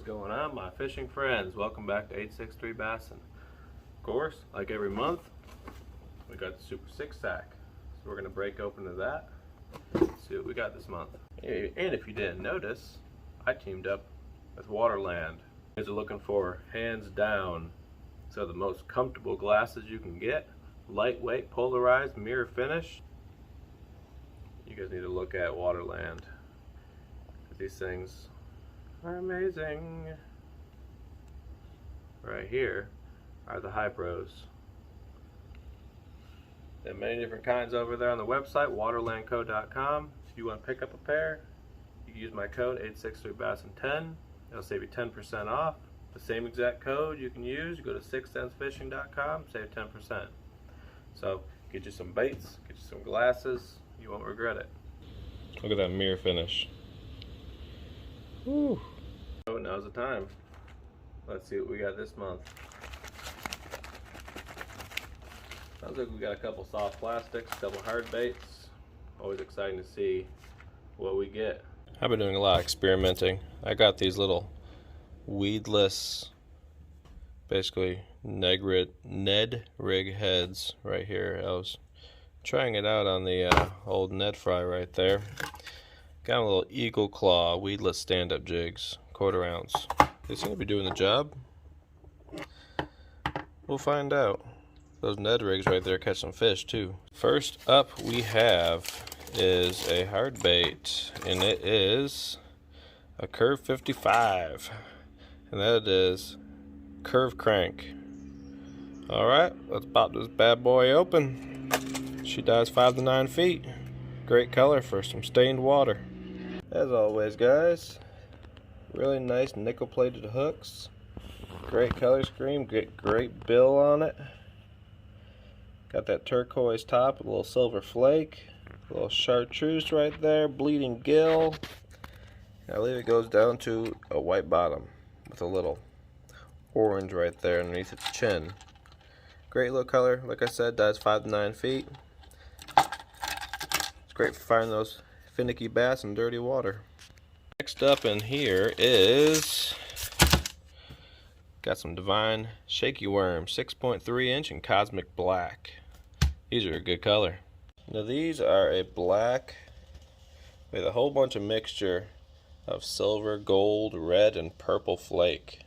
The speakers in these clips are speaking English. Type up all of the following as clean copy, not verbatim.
going on, my fishing friends? Welcome back to 863 Bassin. Of course, like every month, we got the Super 6 sack. So we're going to break open to that, see what we got this month. And if you didn't notice, I teamed up with Waterland. You guys are looking for hands down, so the most comfortable glasses you can get, lightweight, polarized, mirror finish. You guys need to look at Waterland. These things are amazing. Right here are the high pros. There are many different kinds over there on the website, waterlandco.com. If you want to pick up a pair, you can use my code 863BASSIN10. It'll save you 10% off. The same exact code you can use. You go to 6censfishing.com, save 10%. So get you some baits, get you some glasses. You won't regret it. Look at that mirror finish. Whew. So now's the time. Let's see what we got this month. Sounds like we got a couple soft plastics, a couple hard baits. Always exciting to see what we get. I've been doing a lot of experimenting. I got these little weedless, basically Ned rig heads right here. I was trying it out on the old Ned fry right there. Got a little eagle claw weedless stand-up jigs, 1/4 ounce. They seem to be doing the job. We'll find out. Those Ned rigs right there catch some fish too. First up we have is a hard bait, and it is a Curve 55, and that is curve crank. Alright, let's pop this bad boy open. She dives 5 to 9 feet. Great color for some stained water. As always, guys, really nice nickel plated hooks. Great color scheme, great bill on it. Got that turquoise top with a little silver flake. A little chartreuse right there, bleeding gill. I believe it goes down to a white bottom with a little orange right there underneath its chin. Great little color, like I said, dives 5 to 9 feet. It's great for finding those finicky bass in dirty water. Next up in here is, got some Divine Shaky worms, 6.3 inch in cosmic black. These are a good color. Now these are a black with a whole bunch of mixture of silver, gold, red, and purple flake.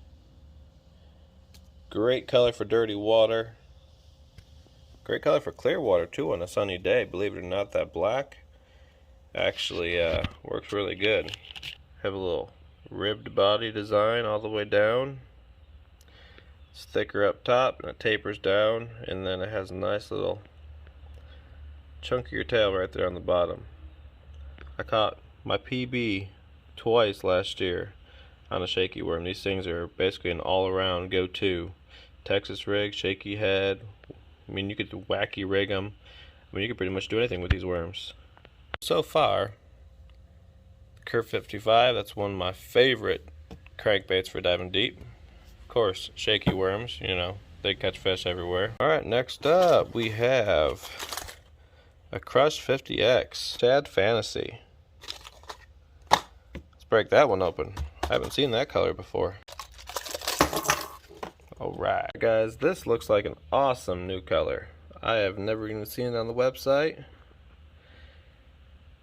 Great color for dirty water. Great color for clear water too on a sunny day. Believe it or not, that black actually works really good. Have a little ribbed body design all the way down. It's thicker up top and it tapers down, and then it has a nice little chunkier tail right there on the bottom. I caught my PB twice last year on a shaky worm. These things are basically an all-around go-to. Texas rig, shaky head. I mean, you could wacky rig them. I mean, you could pretty much do anything with these worms. So far, Curve 55, that's one of my favorite crankbaits for diving deep. Of course, shaky worms, you know, they catch fish everywhere. Alright, next up we have a Crush 50X Shad Fantasy. Let's break that one open. I haven't seen that color before. Alright, guys, this looks like an awesome new color. I have never even seen it on the website.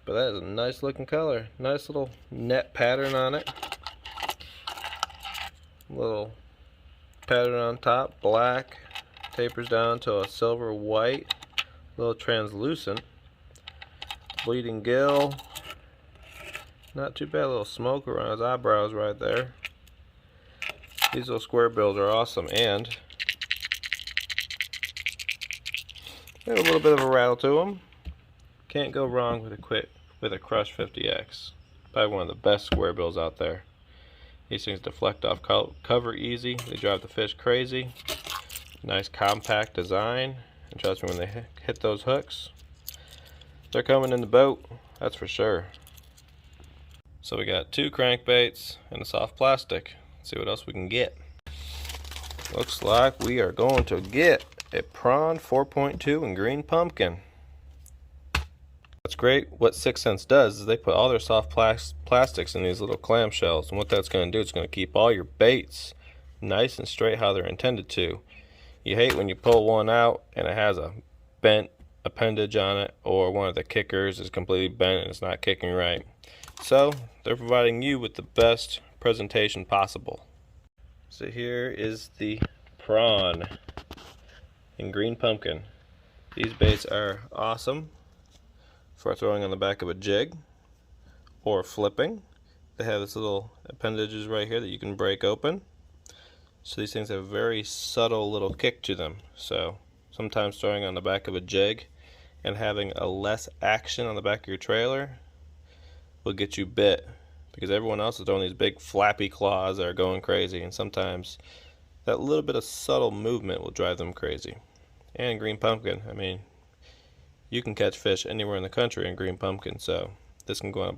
But that is a nice looking color. Nice little net pattern on it. Little pattern on top, black. Tapers down to a silver white. A little translucent. Bleeding gill. Not too bad, a little smoke around his eyebrows right there. These little square bills are awesome, and they have a little bit of a rattle to them. Can't go wrong with a Crush 50X. Probably one of the best square bills out there. These things deflect off cover easy. They drive the fish crazy. Nice compact design. And trust me, when they hit those hooks, they're coming in the boat. That's for sure. So we got 2 crankbaits and a soft plastic. Let's see what else we can get. Looks like we are going to get a Prawn 4.2 in green pumpkin. What's great, what 6 Cents does is they put all their soft plastics in these little clamshells, and what that's going to do is going to keep all your baits nice and straight how they're intended to. You hate when you pull one out and it has a bent appendage on it, or one of the kickers is completely bent and it's not kicking right. So they're providing you with the best presentation possible. So here is the Prawn in green pumpkin. These baits are awesome for throwing on the back of a jig or flipping. They have this little appendages right here that you can break open. So these things have a very subtle little kick to them. So sometimes throwing on the back of a jig and having a less action on the back of your trailer will get you bit, because everyone else is throwing these big flappy claws that are going crazy, and sometimes that little bit of subtle movement will drive them crazy. And green pumpkin, I mean, you can catch fish anywhere in the country in green pumpkin, so this can go on a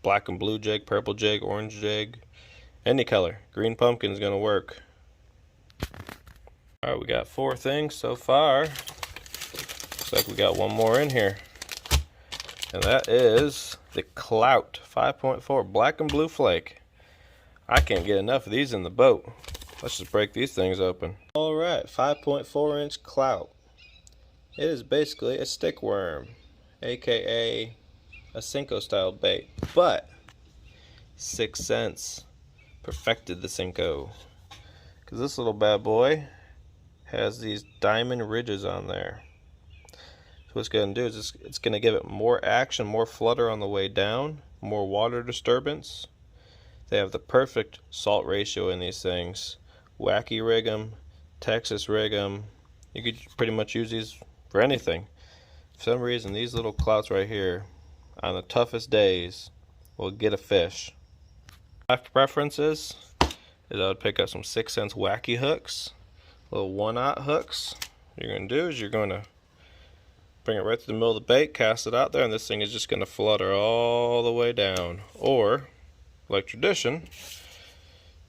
black and blue jig, purple jig, orange jig, any color. Green pumpkin is going to work. Alright, we got 4 things so far. Looks like we got one more in here. And that is the Clout 5.4 black and blue flake. I can't get enough of these in the boat. Let's just break these things open. Alright, 5.4 inch Clout. It is basically a stick worm, aka a Cinco style bait. But 6 Cents perfected the Cinco, because this little bad boy has these diamond ridges on there. So what it's going to do is it's going to give it more action, more flutter on the way down, more water disturbance. They have the perfect salt ratio in these things. Wacky rig them, Texas rig them. You could pretty much use these for anything. For some reason, these little Clouts right here, on the toughest days, will get a fish. My preferences is I would pick up some 6 Cents wacky hooks, little 1/0 hooks. What you're going to do is you're going to bring it right to the middle of the bait, cast it out there, and this thing is just going to flutter all the way down. Or, like tradition,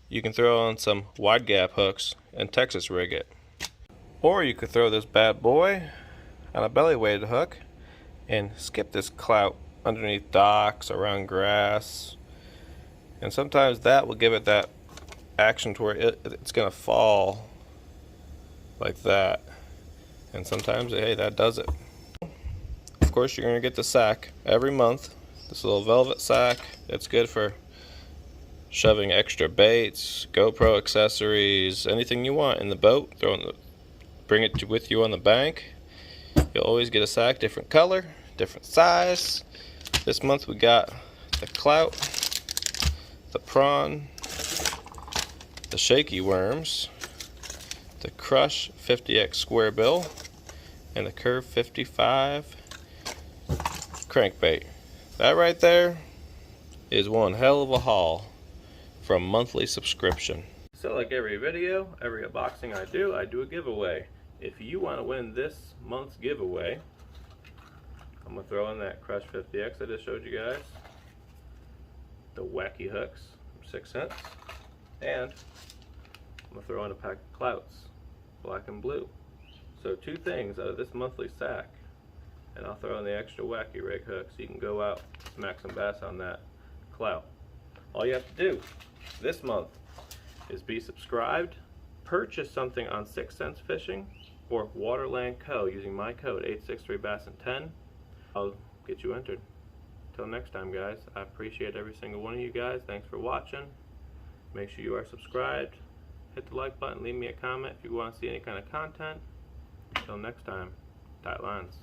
you can throw on some wide gap hooks and Texas rig it. Or you could throw this bad boy on a belly weighted hook and skip this Clout underneath docks, around grass, and sometimes that will give it that action to where it's going to fall like that, and sometimes, hey, that does it. Of course, you're going to get the sack every month, this little velvet sack. It's good for shoving extra baits, GoPro accessories, anything you want in the boat. Bring it with you on the bank. You'll always get a sack, different color, different size. This month we got the Clout, the Prawn, the Shaky worms, the Crush 50X square bill, and the Curve 55 crankbait. That right there is one hell of a haul for a monthly subscription. So like every video, every unboxing I do a giveaway. If you want to win this month's giveaway, I'm going to throw in that Crush 50X I just showed you guys, the wacky hooks from 6 Cents, and I'm going to throw in a pack of Clouts, black and blue. So 2 things out of this monthly sack, and I'll throw in the extra wacky rig hook so you can go out, smack some bass on that Clout. All you have to do this month is be subscribed, purchase something on 6 Cents Fishing or Waterland Co. using my code 863BASSIN10. I'll get you entered. Till next time, guys, I appreciate every single one of you guys. Thanks for watching. Make sure you are subscribed. Hit the like button, leave me a comment if you want to see any kind of content. Till next time, tight lines.